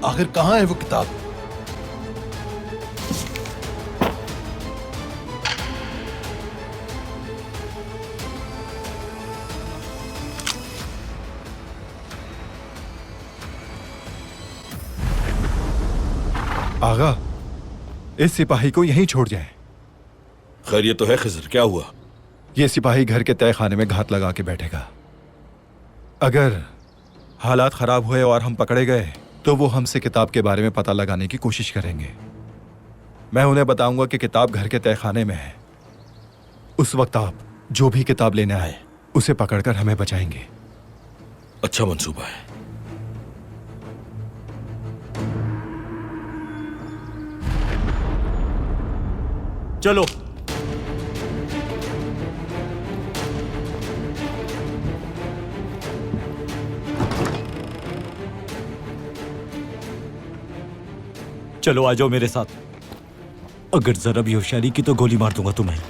आखिर कहाँ है वो किताब? आगा, इस सिपाही को यहीं छोड़ जाएं। खैर ये तो है खिजर, क्या हुआ? ये सिपाही घर के तय खाने में घात लगा के बैठेगा। अगर हालात खराब हुए और हम पकड़े गए तो वो हमसे किताब के बारे में पता लगाने की कोशिश करेंगे। मैं उन्हें बताऊंगा कि किताब घर के तय खाने में है। उस वक्त आप जो भी किताब लेने आए उसे पकड़कर हमें बचाएंगे। अच्छा मंसूबा है। चलो। चलो आ जाओ मेरे साथ। अगर जरा भी होशियारी की तो गोली मार दूंगा तुम्हें।